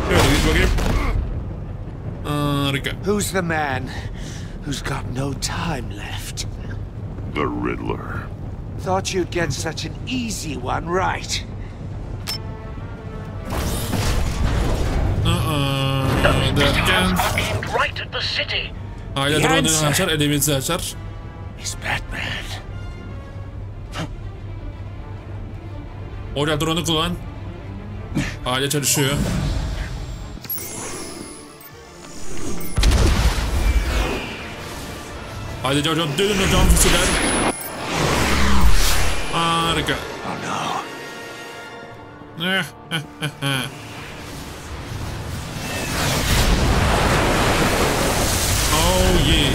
Şöyle git bakayım. Harika. Who's the man who's got no time left? The Riddler. Thought you'd get such an easy one right. Derken Right at the city. aile drone'unu açar, elimizi açar. It's Batman. Oraya drone'u kullan. Aile çalışıyor. Hadi hocam, dönün hocam füzeler. Harika. Oh no. Oh yeah.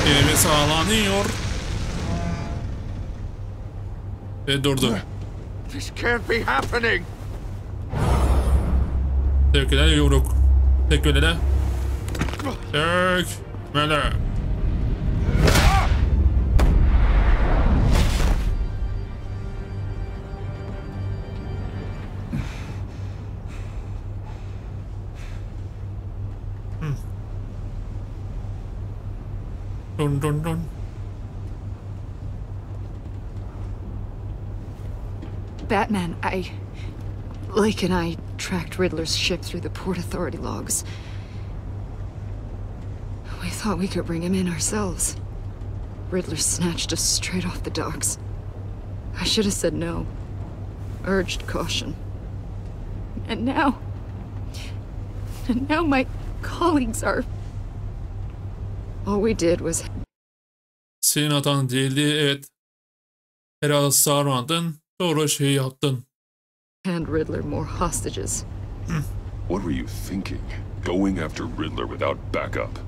Elimi sağlanıyor. Ve durdu. This can't be happening. Tekmeler yumruk. Tekmeler. Tekmeler. Dun dun dun. Batman, Lake and I tracked Riddler's ship through the Port Authority logs. We thought we could bring him in ourselves. Riddler snatched us straight off the docks. I should have said no. Urged caution. And now my colleagues are... All we did was... Senin hatan değildi, evet. Herhalde sarmadın, doğru şeyi yaptın. Hand Riddler more hostages. What were you thinking? Going after Riddler without backup?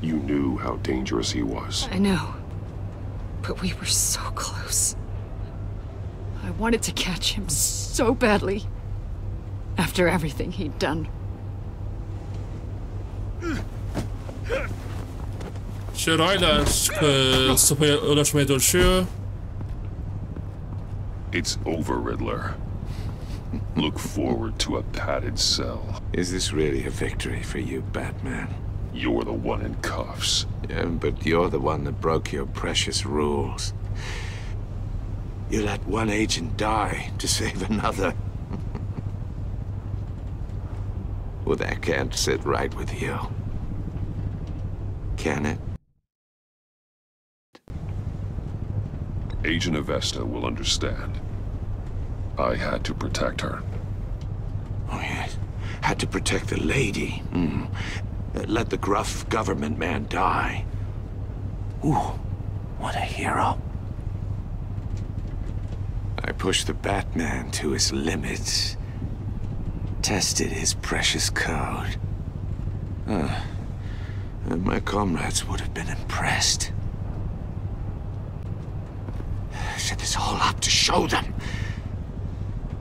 You knew how dangerous he was. I know. But we were so close. I wanted to catch him so badly. After everything he'd done. Şırayla sıpaya ulaşmaya çalışıyor. It's over, Riddler. Look forward to a padded cell. Is this really a victory for you, Batman? You're the one in cuffs. Yeah, but you're the one that broke your precious rules. You let one agent die to save another. Well, that can't sit right with you. Can it? Agent Avesta will understand. I had to protect her. Oh, yes. Had to protect the lady. Let the gruff government man die. Ooh, what a hero. I pushed the Batman to his limits. Tested his precious code. My comrades would have been impressed. I set this all up to show them.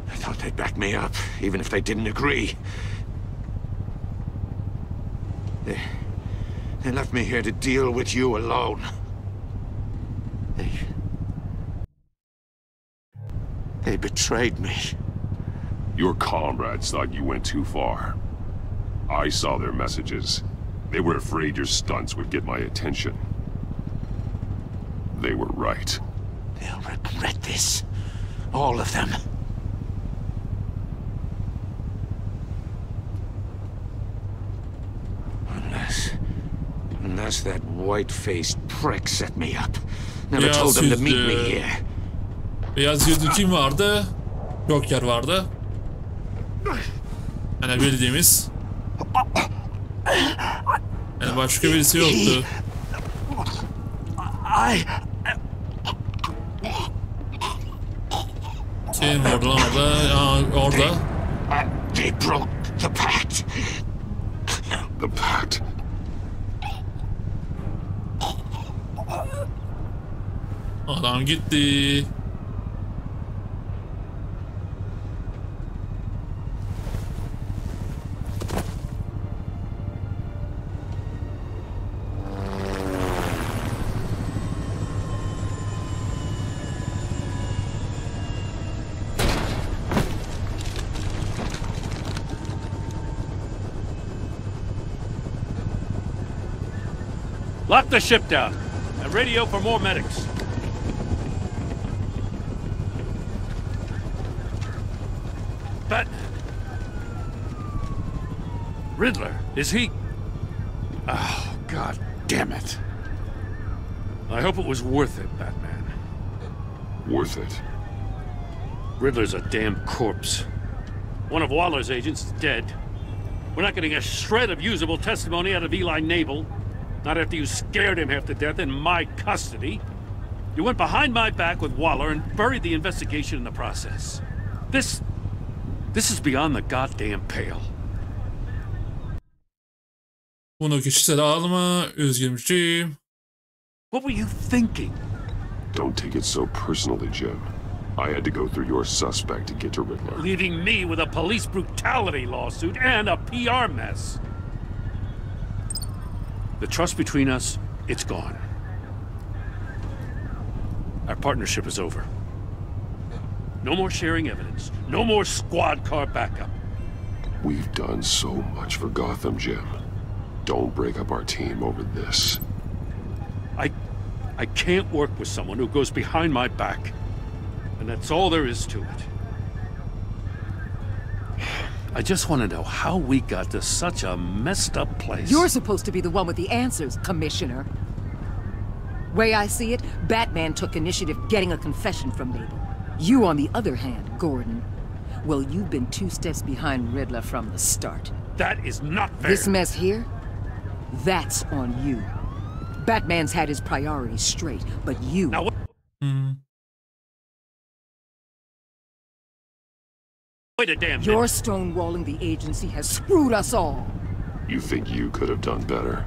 I thought they'd back me up, even if they didn't agree. They left me here to deal with you alone. They betrayed me. Your comrades thought you went too far. I saw their messages. They were afraid your stunts would get my attention. They were right. They'll regret this. All of them. Unless that white-faced prick set me up. Never told them to meet me here. Beyaz yüzlü kim vardı? Joker vardı. Yani bildiğimiz. Yani başka birisi yoktu. Kim vurdu lan orada? Orada. They broke the pact. The pact. Adam gitti. Lock the ship down and radio for more medics. Riddler, is he? Oh, God damn it. I hope it was worth it, Batman. Worth it? Riddler's a damn corpse. One of Waller's agents is dead. We're not getting a shred of usable testimony out of Eli Nabel. Not after you scared him half to death in my custody. You went behind my back with Waller and buried the investigation in the process. This is beyond the goddamn pale. Bunu kişisel alma, üzgünmüşüm. What were you thinking? Don't take it so personally, Jim. I had to go through your suspect to get to Riddler. Leaving me with a police brutality lawsuit and a PR mess. The trust between us, it's gone. Our partnership is over. No more sharing evidence. No more squad car backup. We've done so much for Gotham, Jim. Don't break up our team over this. I can't work with someone who goes behind my back. And that's all there is to it. I just want to know how we got to such a messed up place. You're supposed to be the one with the answers, Commissioner. Way I see it, Batman took initiative getting a confession from Nabel. You, on the other hand, Gordon, well, you've been 2 steps behind Riddler from the start. That is not fair. This mess here, that's on you. Batman's had his priorities straight, but you... Now what? Wait a damn minute. Your stonewalling the agency has screwed us all. You think you could have done better?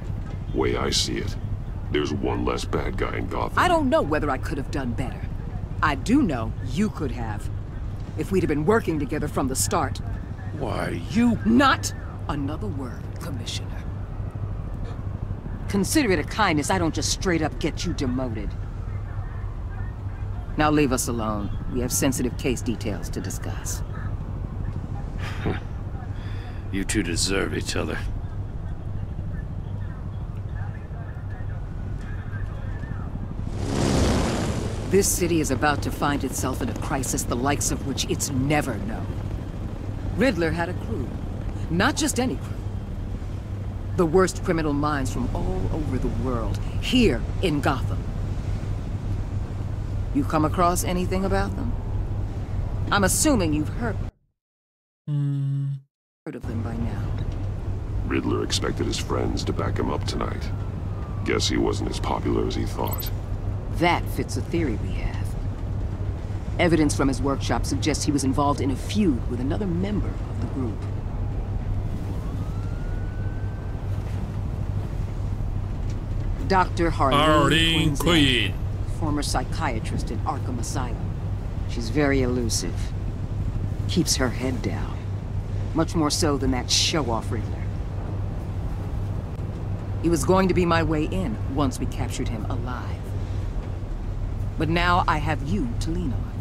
Way I see it, there's one less bad guy in Gotham. I don't know whether I could have done better. I do know you could have. If we'd have been working together from the start. Why, you... Not another word, Commissioner. Consider it a kindness. I don't just straight up get you demoted. Now leave us alone. We have sensitive case details to discuss. You two deserve each other. This city is about to find itself in a crisis the likes of which it's never known. Riddler had a crew. Not just any crew. The worst criminal minds from all over the world, here in Gotham. You come across anything about them? I'm assuming you've heard of them by now. Riddler expected his friends to back him up tonight. Guess he wasn't as popular as he thought. That fits a theory we have. Evidence from his workshop suggests he was involved in a feud with another member of the group. Dr. Harleen Quinn, former psychiatrist at Arkham Asylum. She's very elusive. Keeps her head down. Much more so than that show-off Riddler. He was going to be my way in once we captured him alive. But now I have you to lean on.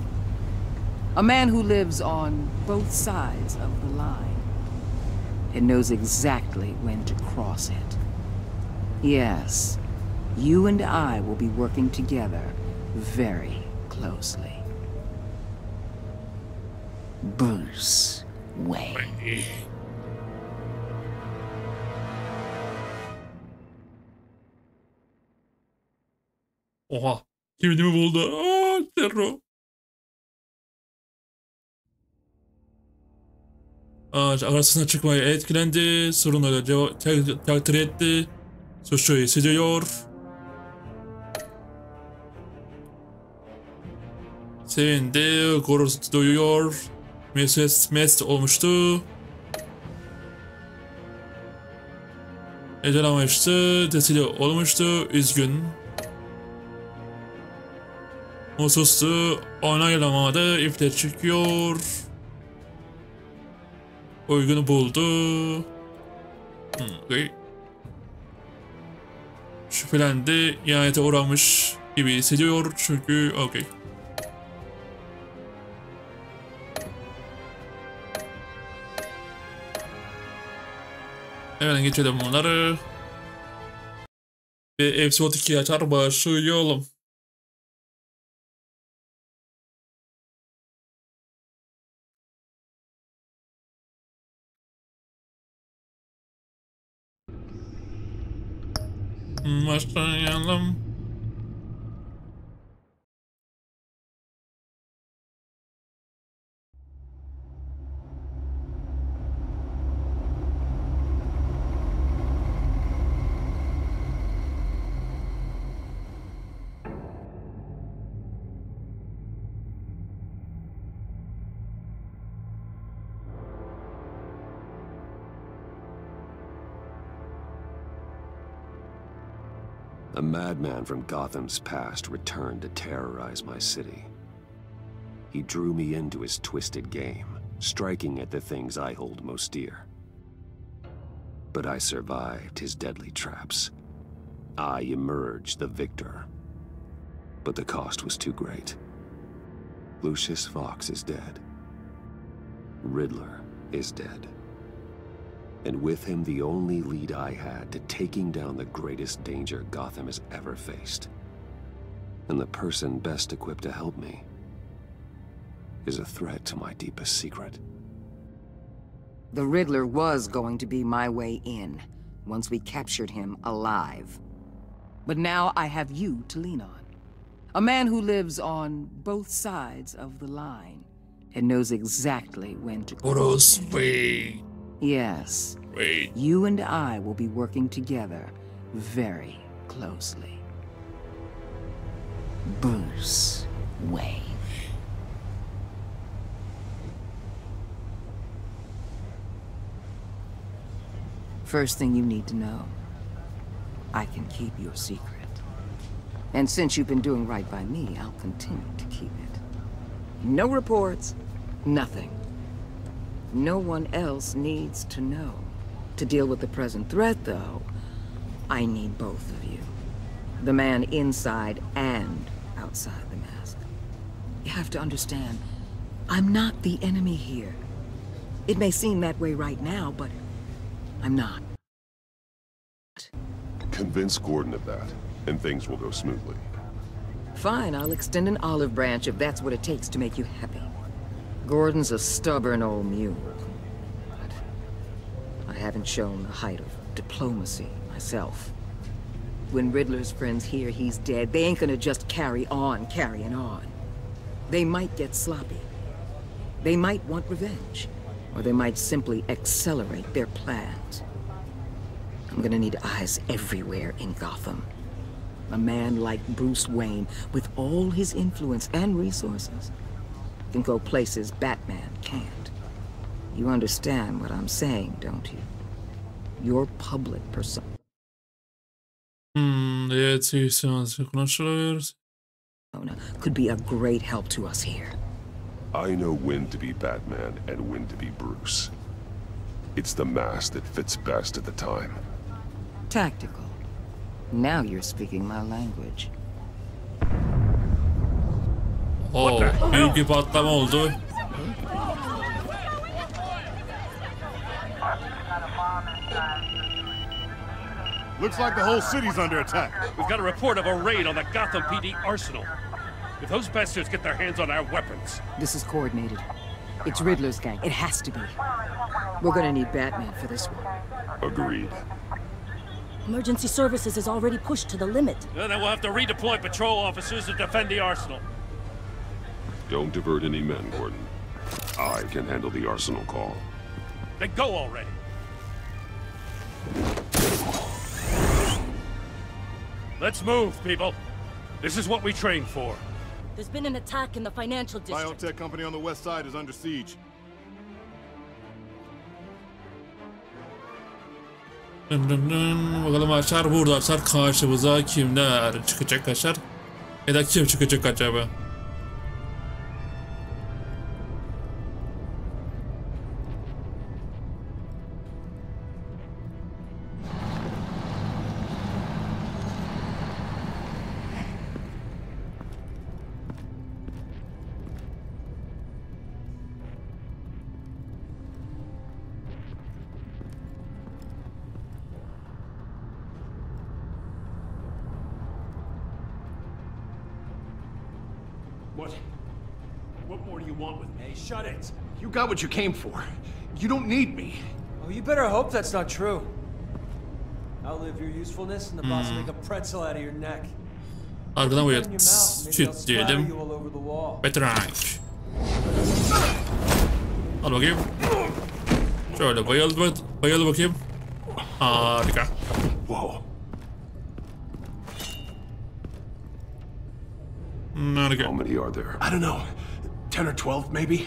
A man who lives on both sides of the line and knows exactly when to cross it. Yes, you and I will be working together very closely. Bruce Wayne. Oha. Kimini mi buldu? Aa, terro. Arasına çıkmaya etkilendi. Sorunları takdir etti. Suçlu hissediyor. Sevindi. Gurur duyuyor. Mest olmuştu. Ecelamıştı. Desili olmuştu. Üzgün. Mutsuzdu. Onaylamadı. İfte çıkıyor. Uygunu buldu. Okay. Şüphelendi. İhanete uğramış gibi hissediyor çünkü okay. Hemen geçelim bunları. Ve episode 2 açar başlayalım. Başlayalım. A madman from Gotham's past returned to terrorize my city. He drew me into his twisted game, striking at the things I hold most dear. But I survived his deadly traps. I emerged the victor. But the cost was too great. Lucius Fox is dead. Riddler is dead. And with him the only lead I had to taking down the greatest danger Gotham has ever faced. And the person best equipped to help me is a threat to my deepest secret. The Riddler was going to be my way in, once we captured him alive. But now I have you to lean on. A man who lives on both sides of the line and knows exactly when to cross. Yes. Wait. You and I will be working together very closely. Bruce Wayne. First thing you need to know, I can keep your secret. And since you've been doing right by me, I'll continue to keep it. No reports, nothing. No one else needs to know. To deal with the present threat, though, I need both of you. The man inside and outside the mask. You have to understand, I'm not the enemy here. It may seem that way right now, but I'm not. Convince Gordon of that, and things will go smoothly. Fine, I'll extend an olive branch if that's what it takes to make you happy. Gordon's a stubborn old mule. But I haven't shown the height of diplomacy myself. When Riddler's friends hear he's dead, they ain't gonna just carry on carrying on. They might get sloppy. They might want revenge. Or they might simply accelerate their plans. I'm gonna need eyes everywhere in Gotham. A man like Bruce Wayne, with all his influence and resources, can go places Batman can't. You understand what I'm saying, don't you? Your public persona. Could be a great help to us here. I know when to be Batman and when to be Bruce. It's the mask that fits best at the time. Tactical. Now you're speaking my language. Oh, büyük bir patlama oldu. Looks like the whole city's under attack. We've got a report of a raid on the Gotham PD arsenal. If those bastards get their hands on our weapons... This is coordinated. It's Riddler's gang. It has to be. We're gonna need Batman for this one. Agreed. Emergency services is already pushed to the limit. Then we'll have to redeploy patrol officers to defend the arsenal. Don't divert any men, Gordon. I can handle the arsenal call. Then go already. Let's move, people. This is what we trained for. There's been an attack in the financial district. Biotech company on the west side is under siege. Bakalım Açar burada. Açar karşımıza kimler çıkacak Açar? Ya da kim çıkacak acaba? What more do you want with me? Hey, shut it! You got what you came for. You don't need me. Oh, you better hope that's not true. Outlive your usefulness and the boss will make a pretzel out of your neck. Arkadan buraya çüt diyelim. Betrank. Al bakayım. Şöyle bayıl bakayım. Harika. Whoa. How many are there? I don't know. 10 or 12, maybe?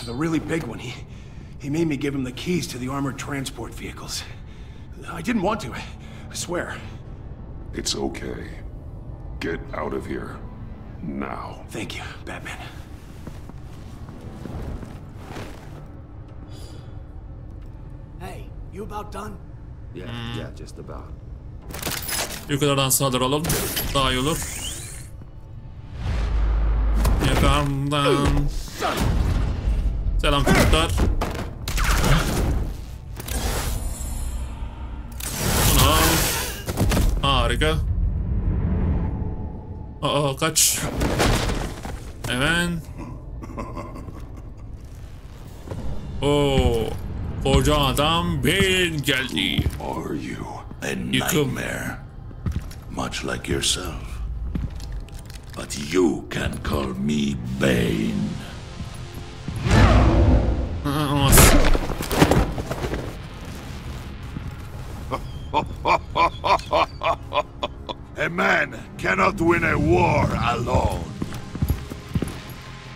The really big one, he made me give him the keys to the armored transport vehicles. I didn't want to, I swear. It's okay. Get out of here. Now. Thank you, Batman. Hey, you about done? Yeah, just about. Yukarıdan saldıralım. Daha iyi olur. Yakamdan. Selam çocuklar. Bunu al. Harika. Aa, kaç. Hemen. Oo, koca adam ben geldi. Are you a nightmare? Much like yourself. But you can call me Bane. A man cannot win a war alone.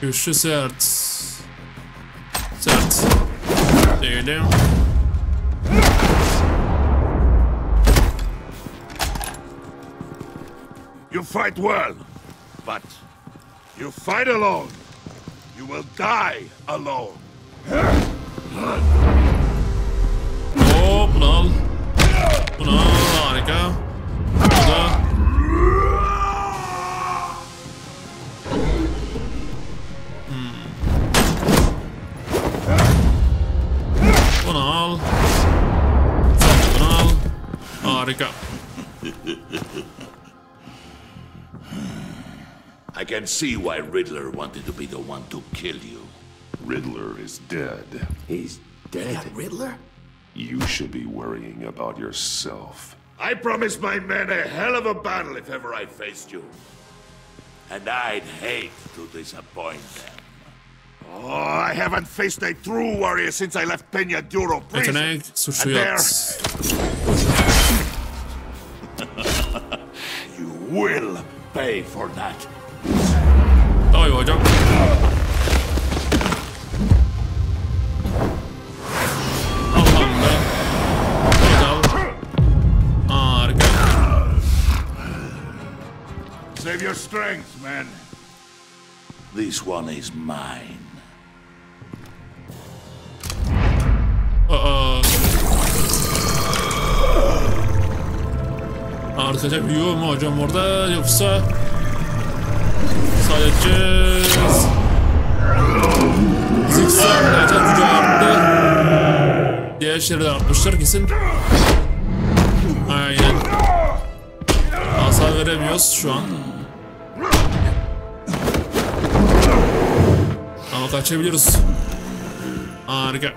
Güçlü sert. Sert. Değilim. You fight well, but you fight alone. You will die alone. Hop, bunu al. Bunu al, harika. Harika. I can see why Riddler wanted to be the one to kill you. Riddler is dead. He's dead? Riddler? You should be worrying about yourself. I promised my men a hell of a battle if ever I faced you. And I'd hate to disappoint them. Oh, I haven't faced a true warrior since I left Peña Duro prison. Yetenek suçluyor. You will pay for that. Ay hocam. Allah'ım da. Harika. Save your strength, man. This one is mine. Arkadaşlar büyüyor mu hocam orada yoksa sadece zikzaklarca gücü arttı. Diğer şeyleri artmışlar kesin. Aynen. Hasar veremiyoruz şu an. Ama kaçabiliyoruz. Harika.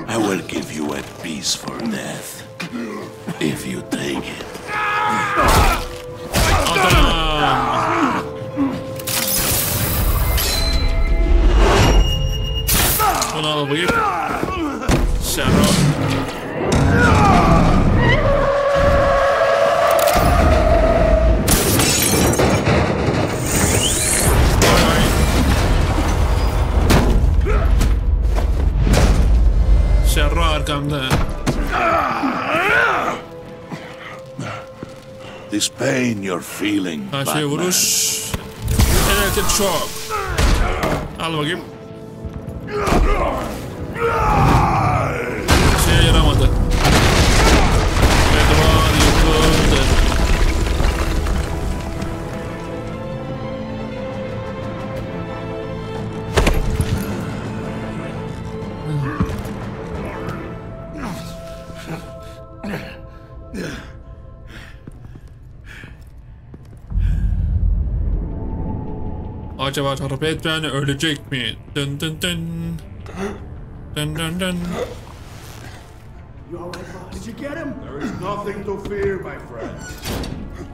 I will give you a piece for death. If you take it. Adam. Bunu al bakayım. Şaro. Şaro arkamda. This pain you're feeling, Karşıya vuruş. Elektrik şok. Al bakayım. Şeye yaramadı. Ve duvar yıkıldı. Acaba Batman ölecek mi? Dın dın dın. Dın dın dın. You all right, boss? Did you get him? There is nothing to fear, my friend.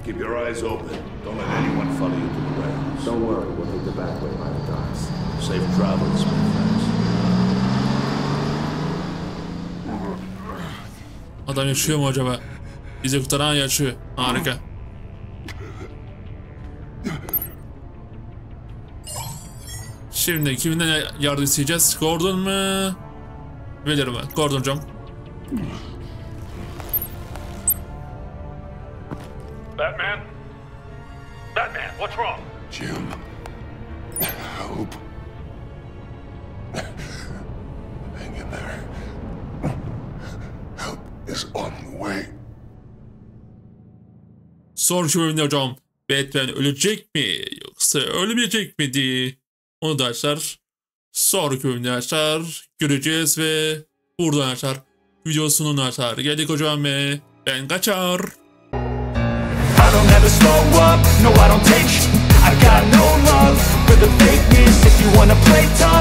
Keep your eyes open. Don't let anyone follow you to the warehouse. Don't worry, we'll take the back way by the docks. Safe travels, my friends. Adam yaşıyor mu acaba? Bizi kurtaran yaşıyor. Harika. Şimdi kimden yardım isteyeceğiz? Gordon mu? Velir mi? Gordon hocam. Batman? Batman, what's wrong? Jim, help. Hang in there. Help is on the way. Sonraki bölümde hocam Batman ölecek mi yoksa ölmeyecek mi diye onu da açar. Sonraki bölümde açar. Göreceğiz ve buradan açar. Videosunu açar. Geldik hocam ve ben kaçar. I don't ever slow up, no I don't take I've got no love for the fakeness. If you wanna play tough